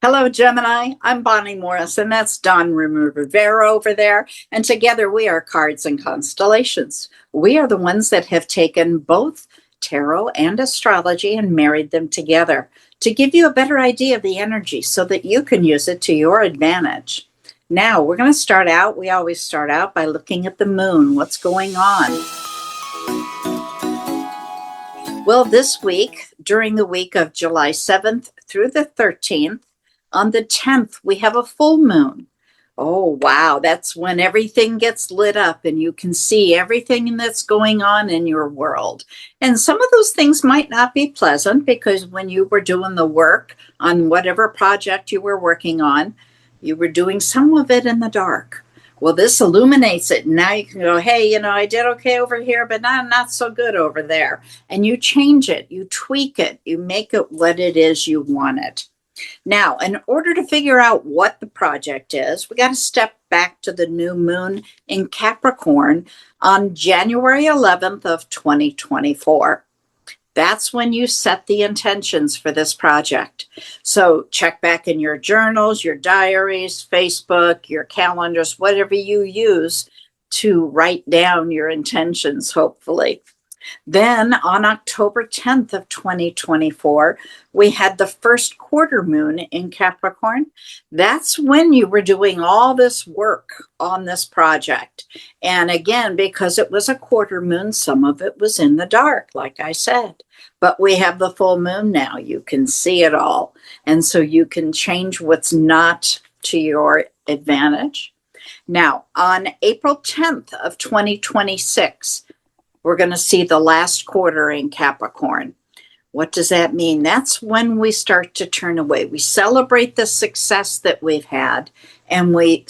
Hello, Gemini. I'm Bonnie Morris, and that's Don Rivera over there. And together we are Cards and Constellations. We are the ones that have taken both tarot and astrology and married them together to give you a better idea of the energy so that you can use it to your advantage. Now, we're going to start out. We always start out by looking at the moon. What's going on? Well, this week, during the week of July 7th through the 13th, on the 10th, we have a full moon. Oh, wow. That's when everything gets lit up and you can see everything that's going on in your world. And some of those things might not be pleasant because when you were doing the work on whatever project you were working on, you were doing some of it in the dark. Well, this illuminates it. Now you can go, hey, I did okay over here, but not so good over there. And you change it, you tweak it, you make it what it is you want it. Now, in order to figure out what the project is, we got to step back to the new moon in Capricorn on January 11th of 2024. That's when you set the intentions for this project. So check back in your journals, your diaries, Facebook, your calendars, whatever you use to write down your intentions, hopefully. Then on October 10th of 2024, we had the first quarter moon in Capricorn. That's when you were doing all this work on this project. And again, because it was a quarter moon, some of it was in the dark, like I said. But we have the full moon now. You can see it all. And so you can change what's not to your advantage. Now, on April 10th of 2026, we're going to see the last quarter in Capricorn. What does that mean? That's when we start to turn away. We celebrate the success that we've had, and we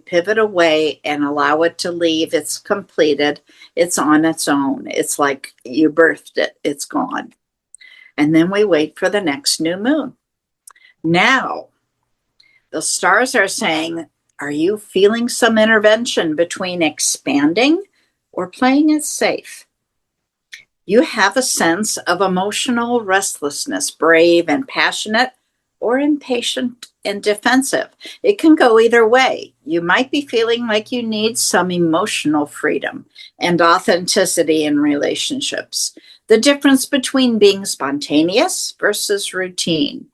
pivot away and allow it to leave. It's completed. It's on its own. It's like you birthed it. It's gone. And then we wait for the next new moon. Now, the stars are saying, are you feeling some intervention between expanding or playing it safe? You have a sense of emotional restlessness, brave and passionate, or impatient and defensive. It can go either way. You might be feeling like you need some emotional freedom and authenticity in relationships. The difference between being spontaneous versus routine.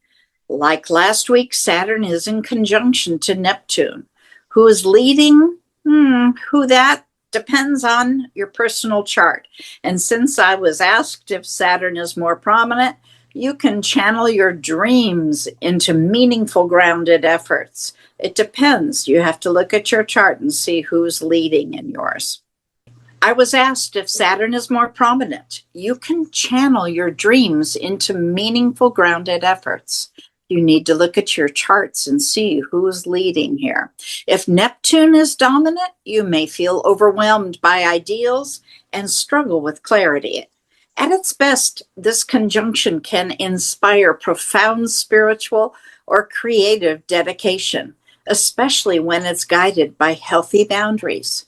Like last week, Saturn is in conjunction to Neptune, who is leading, who that depends on your personal chart. And since I was asked if Saturn is more prominent, you can channel your dreams into meaningful, grounded efforts. It depends. You have to look at your chart and see who's leading in yours. I was asked if Saturn is more prominent. You can channel your dreams into meaningful, grounded efforts. You need to look at your charts and see who's leading here. If Neptune is dominant, you may feel overwhelmed by ideals and struggle with clarity. At its best, this conjunction can inspire profound spiritual or creative dedication, especially when it's guided by healthy boundaries.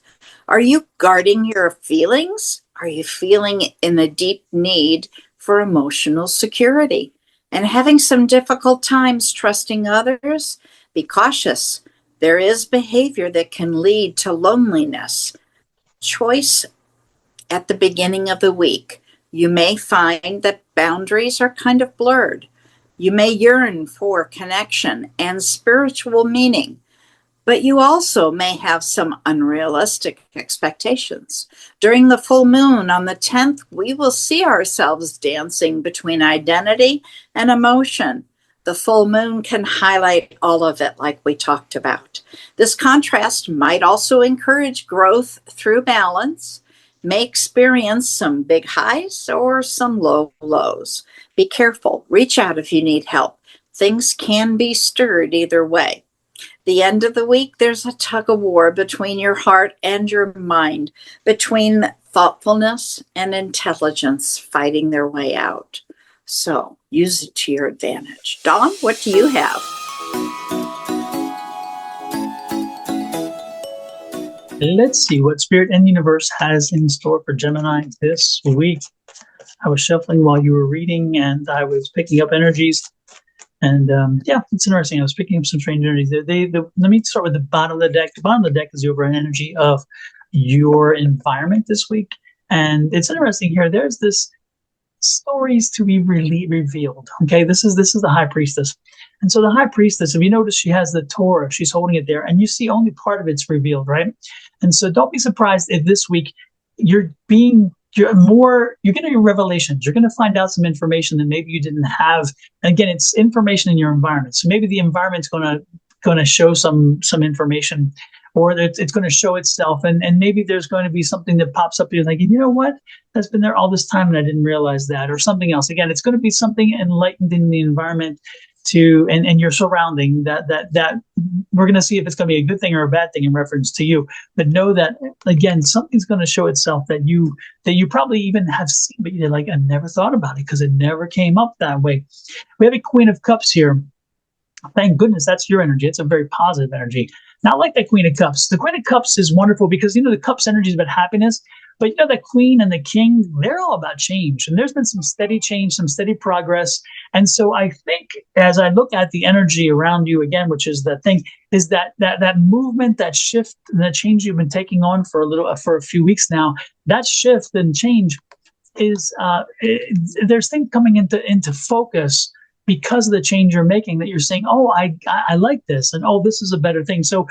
Are you guarding your feelings? Are you feeling in a deep need for emotional security and having some difficult times trusting others? Be cautious. There is behavior that can lead to loneliness. Choice at the beginning of the week. You may find that boundaries are kind of blurred. You may yearn for connection and spiritual meaning, but you also may have some unrealistic expectations. During the full moon on the 10th, we will see ourselves dancing between identity and emotion. The full moon can highlight all of it, like we talked about. This contrast might also encourage growth through balance, may experience some big highs or some low lows. Be careful. Reach out if you need help. Things can be stirred either way. The end of the week, there's a tug of war between your heart and your mind, between thoughtfulness and intelligence fighting their way out. So use it to your advantage. Dawn, what do you have? Let's see what Spirit and Universe has in store for Gemini this week. I was shuffling while you were reading, and I was picking up energies. And yeah, it's interesting. I was picking up some strange energies. Let me start with the bottom of the deck. The bottom of the deck is the overall energy of your environment this week. And it's interesting here. There's this stories to be really revealed. Okay, this is the high priestess, and so the high priestess. If you notice, she has the Torah. She's holding it there, and you see only part of it's revealed, right? And so don't be surprised if this week you're getting revelations. You're going to find out some information that maybe you didn't have. And again, it's information in your environment. So maybe the environment's going to show some information, or it's going to show itself, and maybe there's going to be something that pops up. You're like, you know what? That's been there all this time, and I didn't realize that, or something else. Again, it's going to be something enlightened in the environment and your surrounding that we're going to see if it's going to be a good thing or a bad thing in reference to you. But know that again, something's going to show itself that you probably even have seen, but you're like, I never thought about it because it never came up that way. We have a Queen of Cups here. Thank goodness that's your energy. It's a very positive energy. Not like that Queen of Cups. The Queen of Cups is wonderful because, the Cups energy is about happiness. But, the Queen and the King, they're all about change. And there's been some steady change, some steady progress. And so I think as I look at the energy around you again, which is the thing, is that movement, that shift, that change you've been taking on for a few weeks now, that shift and change is, there's things coming into focus because of the change you're making, that you're saying, oh, I like this, and oh, this is a better thing. So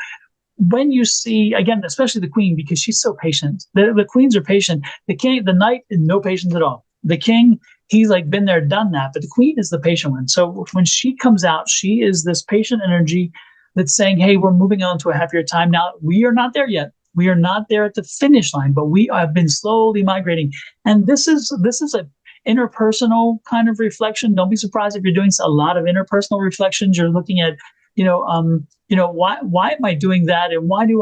when you see, again, especially the Queen, because she's so patient, the Queens are patient. The King, the Knight, no patience at all. The King, he's like been there, done that, but the Queen is the patient one. So when she comes out, she is this patient energy that's saying, hey, we're moving on to a happier time. Now, we are not there yet. We are not there at the finish line, but we have been slowly migrating. And this is a interpersonal kind of reflection. Don't be surprised if you're doing a lot of interpersonal reflections. You're looking at, why am I doing that? And why do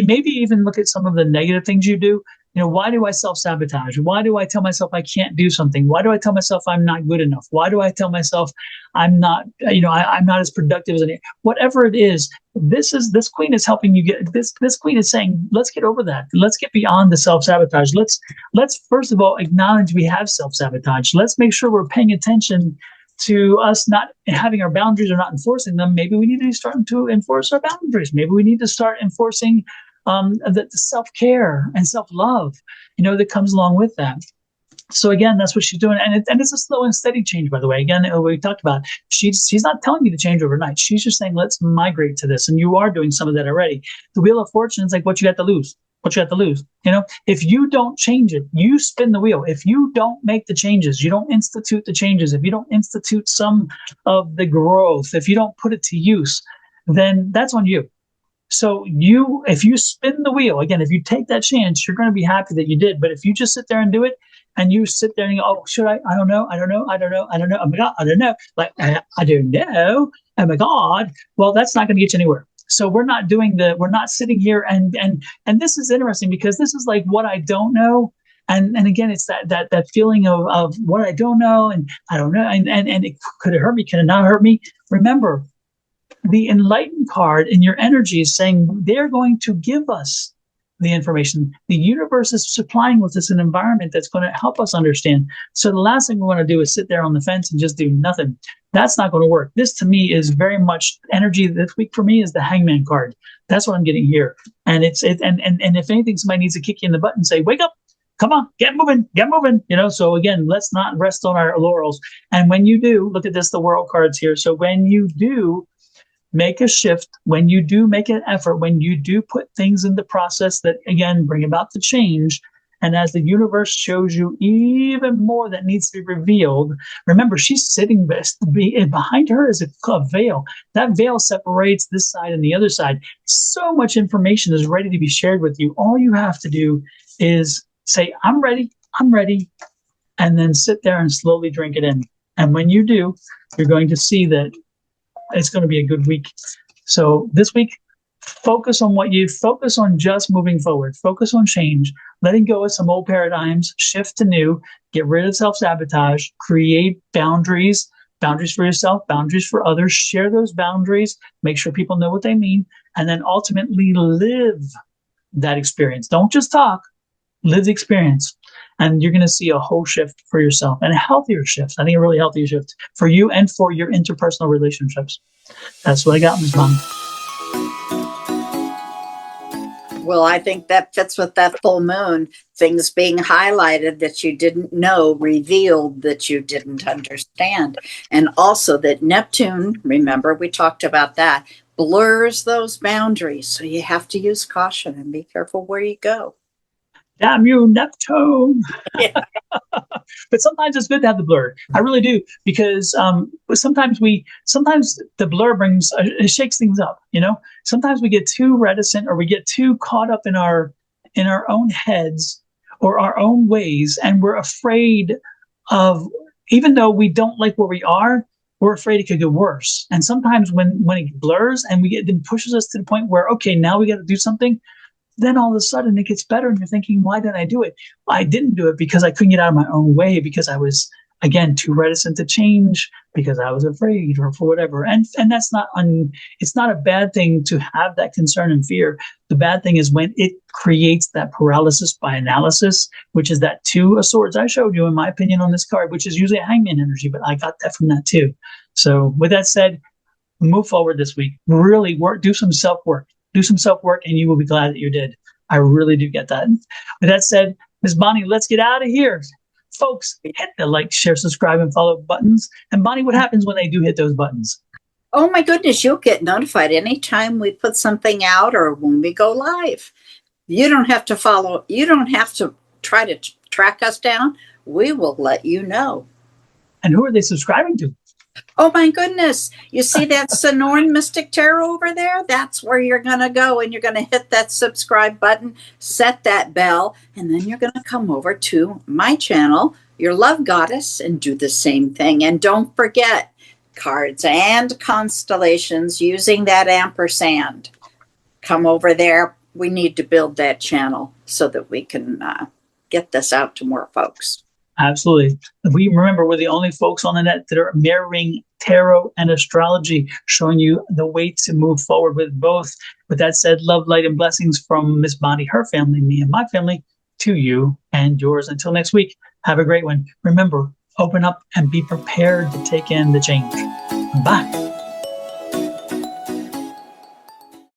maybe even look at some of the negative things you do. Why do I self-sabotage? Why do I tell myself I can't do something? Why do I tell myself I'm not good enough? Why do I tell myself I'm not, I'm not as productive as whatever it is. This Queen is helping you get this. This Queen is saying, let's get over that. Let's get beyond the self-sabotage. Let's first of all acknowledge we have self-sabotage. Let's make sure we're paying attention to us not having our boundaries or not enforcing them. Maybe we need to start to enforce our boundaries. Maybe we need to start enforcing the self-care and self-love, that comes along with that. So again, that's what she's doing. And it's a slow and steady change, by the way. Again, we talked about, she's not telling you to change overnight. She's just saying, let's migrate to this. And you are doing some of that already. The Wheel of Fortune is like what you got to lose. What you have to lose. If you don't change it, you spin the wheel. If you don't make the changes, you don't institute the changes, if you don't institute some of the growth, if you don't put it to use, then that's on you. So if you spin the wheel, again, if you take that chance, you're going to be happy that you did. But if you just sit there and do it, and you sit there and you go, oh, should I? I don't know. Oh my God, I don't know. Like, I don't know. Oh my God. Well, that's not going to get you anywhere. So we're not sitting here and this is interesting because this is like what I don't know. And again, it's that feeling of what I don't know, and I don't know. And could it hurt me? Can it not hurt me? Remember, the enlightened card in your energy is saying they're going to give us the information. The universe is supplying with us an environment that's going to help us understand. So the last thing we want to do is sit there on the fence and just do nothing. That's not going to work. This to me is very much energy this week for me is the Hangman card. That's what I'm getting here. And and if anything, somebody needs to kick you in the butt and say, wake up, come on, get moving. So again, let's not rest on our laurels. And when you do, look at this, the world cards here. So when you do make a shift, when you do make an effort, when you do put things in the process that, again, bring about the change, and as the universe shows you even more that needs to be revealed, remember, she's sitting behind her is a veil. That veil separates this side and the other side. So much information is ready to be shared with you. All you have to do is say, I'm ready, and then sit there and slowly drink it in. And when you do, you're going to see that it's going to be a good week. So this week, focus on just moving forward, focus on change, letting go of some old paradigms, shift to new, get rid of self-sabotage, create boundaries for yourself, boundaries for others, share those boundaries, make sure people know what they mean, and then ultimately live that experience. Don't just talk, live the experience. And you're going to see a whole shift for yourself and a healthier shift. I think a really healthier shift for you and for your interpersonal relationships. That's what I got, Ms. Bonnie. Well, I think that fits with that full moon, things being highlighted that you didn't know, revealed that you didn't understand. And also that Neptune, remember we talked about that, blurs those boundaries. So you have to use caution and be careful where you go. Damn you, Neptune. Yeah. But sometimes it's good to have the blur. I really do, because sometimes the blur brings it shakes things up. Sometimes we get too reticent, or we get too caught up in our own heads or our own ways, and we're afraid of, even though we don't like where we are, we're afraid it could get worse. And sometimes when it blurs and then pushes us to the point where, okay, now we got to do something, then all of a sudden it gets better, and you're thinking, why didn't I do it? I didn't do it because I couldn't get out of my own way, because I was, again, too reticent to change, because I was afraid, or for whatever. And that's it's not a bad thing to have that concern and fear. The bad thing is when it creates that paralysis by analysis, which is that Two of Swords I showed you, in my opinion, on this card, which is usually a hangman energy, but I got that from that too. So with that said, move forward this week. Really do some self-work. Do some self-work, and you will be glad that you did. I really do get that. With that said, Ms. Bonnie, let's get out of here. Folks, hit the like, share, subscribe, and follow buttons. And Bonnie, what happens when they do hit those buttons? Oh my goodness, you'll get notified anytime we put something out or when we go live. You don't have to follow, you don't have to try to track us down. We will let you know. And who are they subscribing to? Oh my goodness. You see that Sonoran Mystic Tarot over there? That's where you're going to go, and you're going to hit that subscribe button, set that bell, and then you're going to come over to my channel, Your Love Goddess, and do the same thing. And don't forget, cards and constellations using that ampersand. Come over there. We need to build that channel so that we can get this out to more folks. Absolutely. We're the only folks on the net that are mirroring tarot and astrology, showing you the way to move forward with both. With that said, love, light, and blessings from Miss Bonnie, her family, me, and my family, to you and yours. Until next week, have a great one. Remember, open up and be prepared to take in the change. Bye.